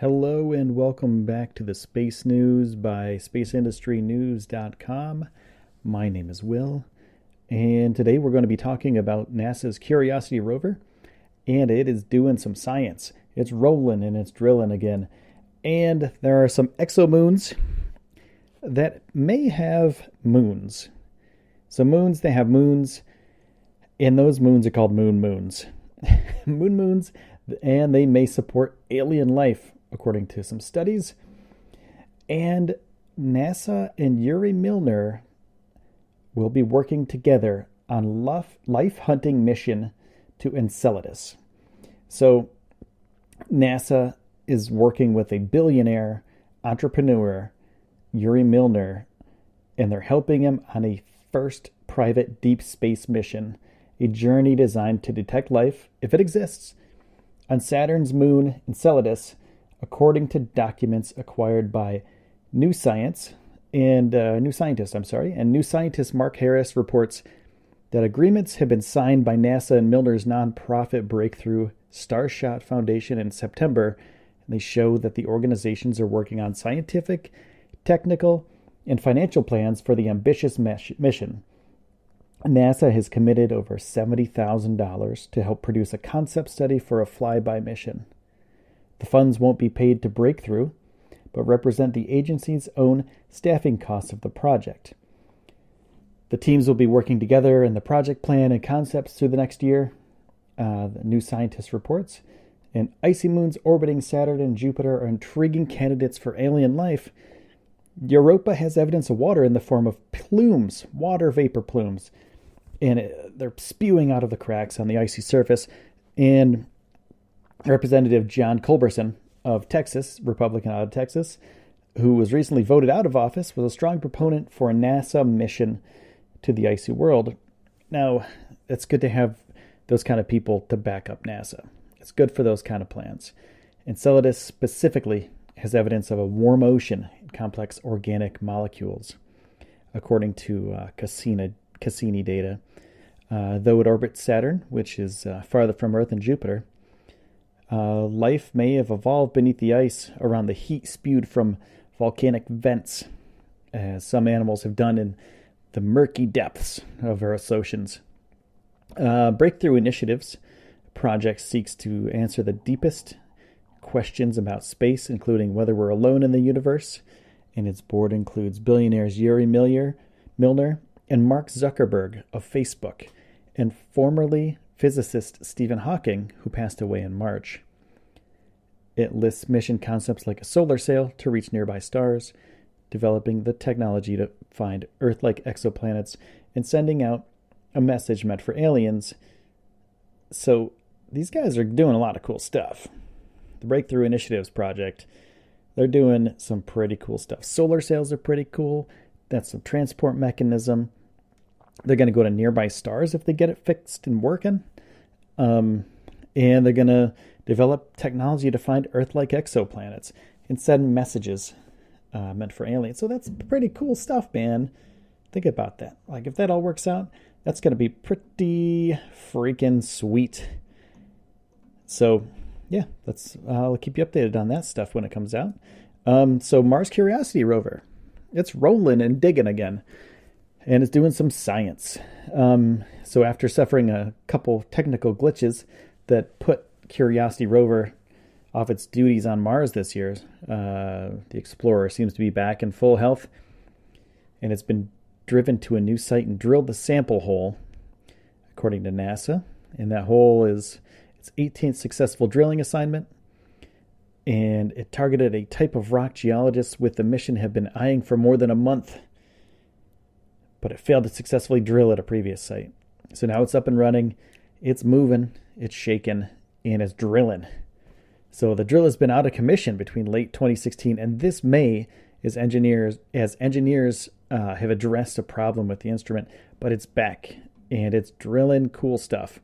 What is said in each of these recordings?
Hello and welcome back to the Space News by spaceindustrynews.com. My name is Will, and today we're going to be talking about NASA's Curiosity rover, and it is doing some science. It's rolling and it's drilling again, and there are some exomoons that may have moons. So moons, they have moons, and those moons are called moonmoons. Moonmoons, and they may support alien life, according to some studies. And NASA and Yuri Milner will be working together on life hunting mission to Enceladus. So NASA is working with a billionaire entrepreneur, Yuri Milner, and they're helping him on a first private deep space mission, a journey designed to detect life, if it exists, on Saturn's moon, Enceladus, according to documents acquired by New Scientist Mark Harris reports that agreements have been signed by NASA and Milner's nonprofit Breakthrough Starshot Foundation in September. And they show that the organizations are working on scientific, technical, and financial plans for the ambitious mission. NASA has committed over $70,000 to help produce a concept study for a flyby mission. The funds won't be paid to Breakthrough, but represent the agency's own staffing costs of the project. The teams will be working together in the project plan and concepts through the next year, the New Scientist reports. And icy moons orbiting Saturn and Jupiter are intriguing candidates for alien life. Europa has evidence of water in the form of plumes, water vapor plumes, and they're spewing out of the cracks on the icy surface. And Representative John Culberson of Texas, Republican out of Texas, who was recently voted out of office, was a strong proponent for a NASA mission to the icy world. Now, it's good to have those kind of people to back up NASA. It's good for those kind of plans. Enceladus specifically has evidence of a warm ocean and complex organic molecules, according to Cassini data. Though it orbits Saturn, which is farther from Earth and Jupiter, life may have evolved beneath the ice around the heat spewed from volcanic vents, as some animals have done in the murky depths of Earth's oceans. Breakthrough Initiatives project seeks to answer the deepest questions about space, including whether we're alone in the universe, and its board includes billionaires Yuri Milner and Mark Zuckerberg of Facebook, and formerly physicist Stephen Hawking, who passed away in March. It lists mission concepts like a solar sail to reach nearby stars, developing the technology to find Earth-like exoplanets, and sending out a message meant for aliens. So these guys are doing a lot of cool stuff. The Breakthrough Initiatives project, they're doing some pretty cool stuff. Solar sails are pretty cool. That's some transport mechanism. They're going to go to nearby stars if they get it fixed and working. And they're going to develop technology to find Earth-like exoplanets and send messages meant for aliens. So that's pretty cool stuff, man. Think about that. Like, if that all works out, that's going to be pretty freaking sweet. So, yeah, I'll keep you updated on that stuff when it comes out. So Mars Curiosity rover, it's rolling and digging again, and it's doing some science. So after suffering a couple technical glitches that put Curiosity rover off its duties on Mars this year, the Explorer seems to be back in full health, and it's been driven to a new site and drilled the sample hole, according to NASA. And that hole is its 18th successful drilling assignment, and it targeted a type of rock geologists with the mission have been eyeing for more than a month, but it failed to successfully drill at a previous site. So now it's up and running, it's moving, it's shaking, and it's drilling. So the drill has been out of commission between late 2016 and this May as engineers have addressed a problem with the instrument, but it's back and it's drilling cool stuff.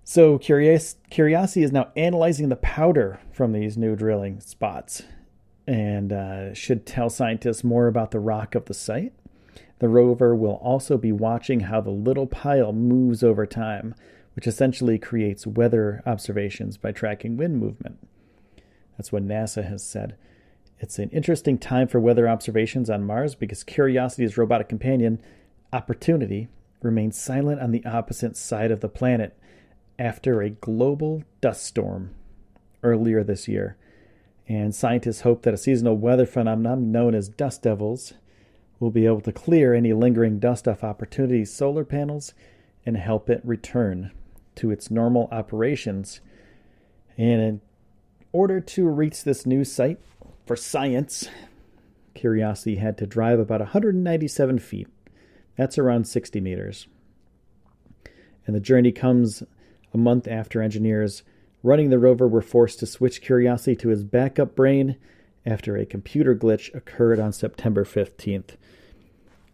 So Curiosity is now analyzing the powder from these new drilling spots and should tell scientists more about the rock of the site. The rover will also be watching how the little pile moves over time, which essentially creates weather observations by tracking wind movement. That's what NASA has said. It's an interesting time for weather observations on Mars because Curiosity's robotic companion, Opportunity, remains silent on the opposite side of the planet after a global dust storm earlier this year. And scientists hope that a seasonal weather phenomenon known as dust devils will be able to clear any lingering dust off Opportunity's solar panels and help it return to its normal operations. And in order to reach this new site for science, Curiosity had to drive about 197 feet. That's around 60 meters. And the journey comes a month after engineers running the rover were forced to switch Curiosity to his backup brain after a computer glitch occurred on September 15th.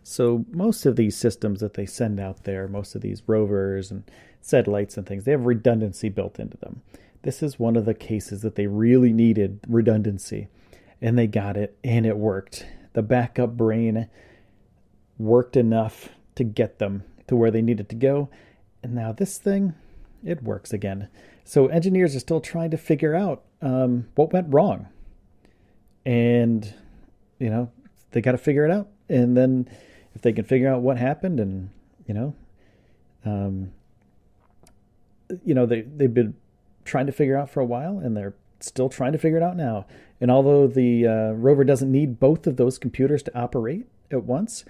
So most of these systems that they send out there, most of these rovers and satellites and things, they have redundancy built into them. This is one of the cases that they really needed redundancy, and they got it, and it worked. The backup brain worked enough to get them to where they needed to go, and now this thing, it works again. So engineers are still trying to figure out what went wrong. And, they got to figure it out. And then if they can figure out what happened and, they've been trying to figure out for a while, and they're still trying to figure it out now. And although the rover doesn't need both of those computers to operate at once,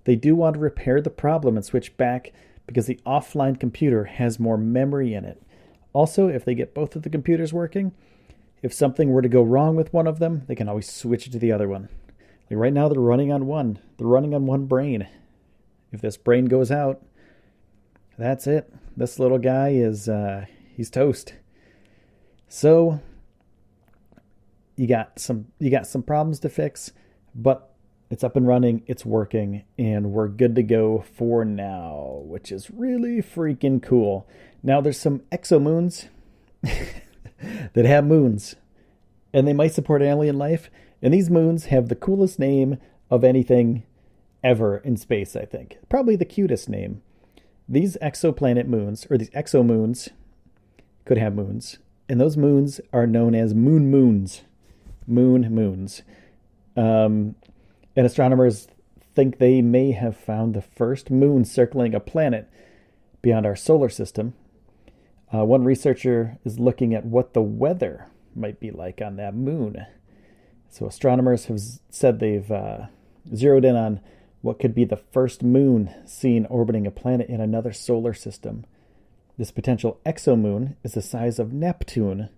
they do want to repair the problem and switch back because the offline computer has more memory in it. Also, if they get both of the computers working, if something were to go wrong with one of them, they can always switch it to the other one. Like right now, they're running on one. They're running on one brain. If this brain goes out, that's it. This little guy is, he's toast. So, you got some problems to fix, but it's up and running, it's working, and we're good to go for now, which is really freaking cool. Now, there's some exomoons that have moons, and they might support alien life, and these moons have the coolest name of anything ever in space, I think. Probably the cutest name. These exoplanet moons, or these exomoons, could have moons, and those moons are known as moonmoons. Moonmoons. And astronomers think they may have found the first moon circling a planet beyond our solar system. One researcher is looking at what the weather might be like on that moon. So astronomers have said they've zeroed in on what could be the first moon seen orbiting a planet in another solar system. This potential exomoon is the size of Neptune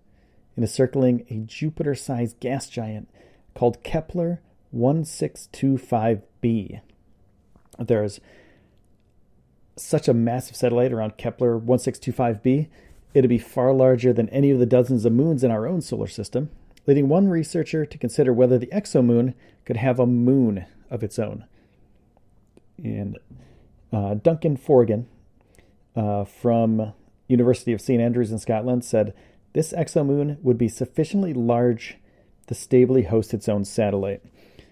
and is circling a Jupiter-sized gas giant called Kepler 1625b. There's such a massive satellite around Kepler 1625b, it'd be far larger than any of the dozens of moons in our own solar system, leading one researcher to consider whether the exomoon could have a moon of its own. And Duncan Forgan from University of St. Andrews in Scotland said, this exomoon would be sufficiently large to stably host its own satellite.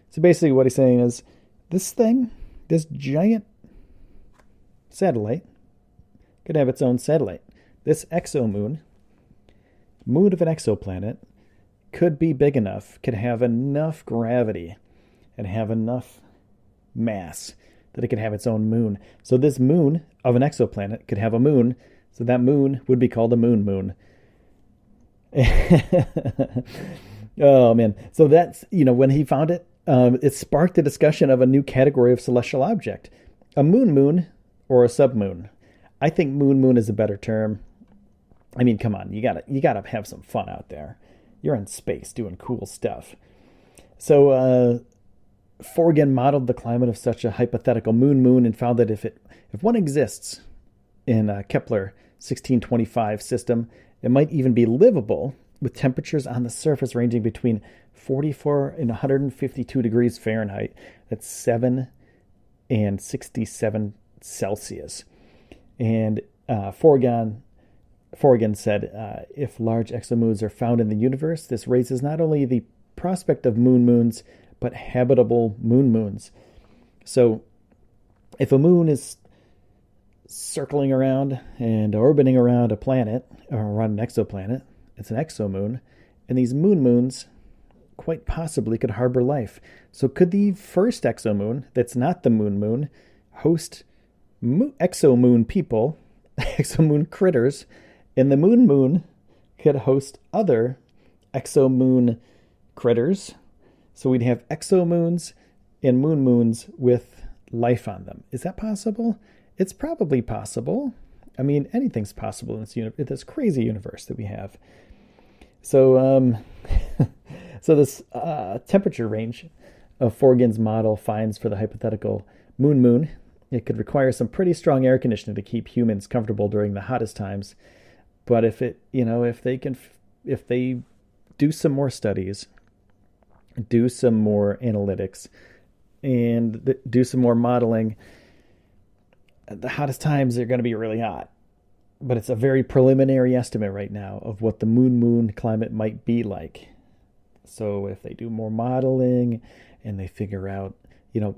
So basically what he's saying is, this giant satellite, could have its own satellite. This exomoon, moon of an exoplanet, could be big enough, could have enough gravity, and have enough mass that it could have its own moon. So this moon of an exoplanet could have a moon, so that moon would be called a moon. Oh, man. So that's, when he found it, it sparked a discussion of a new category of celestial object, a moon or a submoon. I think moon is a better term. I mean, come on, you gotta have some fun out there. You're in space doing cool stuff. So Forgan modeled the climate of such a hypothetical moon and found that if one exists in a Kepler 1625 system, it might even be livable with temperatures on the surface ranging between 44 and 152 degrees Fahrenheit. That's 7 and 67 Celsius. And Forgan said, if large exomoons are found in the universe, this raises not only the prospect of moons, but habitable moons. So if a moon is circling around and orbiting around a planet, or around an exoplanet. It's an exomoon. And these moonmoons quite possibly could harbor life. So could the first exomoon, that's not the moon, host exomoon people, exomoon critters, and the moon could host other exomoon critters? So we'd have exomoons and moons with life on them. Is that possible? It's probably possible. I mean, anything's possible in this crazy universe that we have. So, so this temperature range of Forgan's model finds for the hypothetical moon, it could require some pretty strong air conditioning to keep humans comfortable during the hottest times. But if they do some more studies, do some more analytics, and do some more modeling, the hottest times are going to be really hot. But it's a very preliminary estimate right now of what the moon climate might be like. So if they do more modeling and they figure out,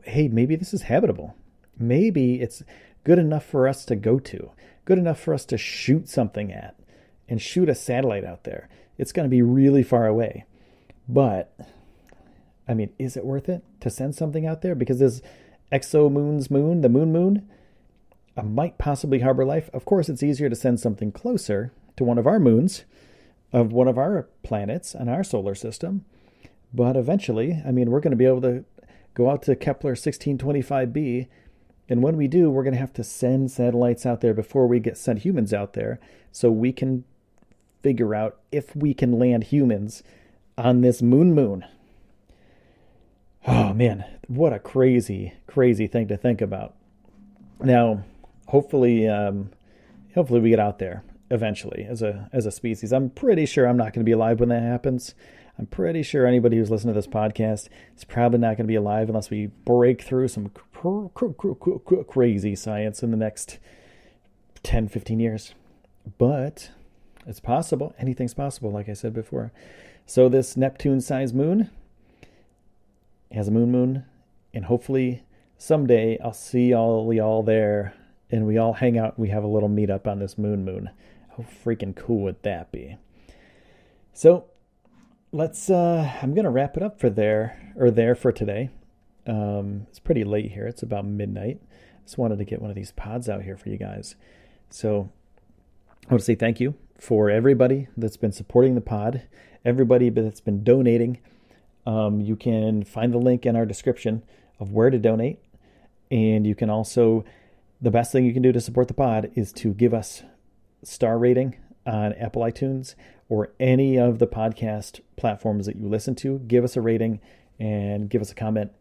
hey, maybe this is habitable. Maybe it's good enough for us to go to, good enough for us to shoot something at and shoot a satellite out there. It's going to be really far away. But, I mean, is it worth it to send something out there? Because this Exomoons moon, the moon, might possibly harbor life. Of course, it's easier to send something closer to one of our moons of one of our planets in our solar system. But eventually, I mean, we're going to be able to go out to Kepler 1625b. And when we do, we're going to have to send satellites out there before we send humans out there, so we can figure out if we can land humans on this moon. Oh, man, what a crazy, crazy thing to think about. Now, hopefully we get out there eventually as a species. I'm pretty sure I'm not going to be alive when that happens. I'm pretty sure anybody who's listening to this podcast is probably not going to be alive unless we break through some crazy science in the next 10, 15 years. But it's possible. Anything's possible, like I said before. So this Neptune-sized moon has a moon, and hopefully someday I'll see all y'all there, and we all hang out and we have a little meetup on this moon. How freaking cool would that be? So I'm going to wrap it up for today. It's pretty late here. It's about midnight. Just wanted to get one of these pods out here for you guys. So I want to say thank you for everybody that's been supporting the pod, everybody that's been donating. You can find the link in our description of where to donate. And you can also, the best thing you can do to support the pod is to give us star rating on Apple iTunes or any of the podcast platforms that you listen to. Give us a rating and give us a comment.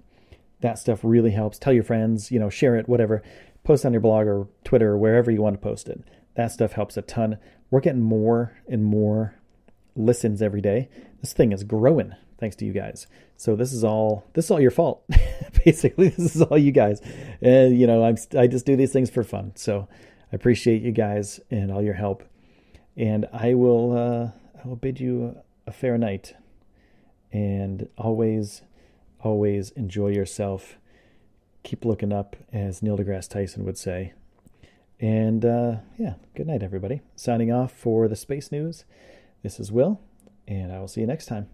That stuff really helps. Tell your friends, share it, whatever. Post on your blog or Twitter or wherever you want to post it. That stuff helps a ton. We're getting more and more listens every day. This thing is growing thanks to you guys. So this is all your fault. Basically, this is all you guys. And I just do these things for fun. So I appreciate you guys and all your help. And I will bid you a fair night. And always enjoy yourself. Keep looking up, as Neil deGrasse Tyson would say. And good night, everybody. Signing off for the Space News. This is Will, and I will see you next time.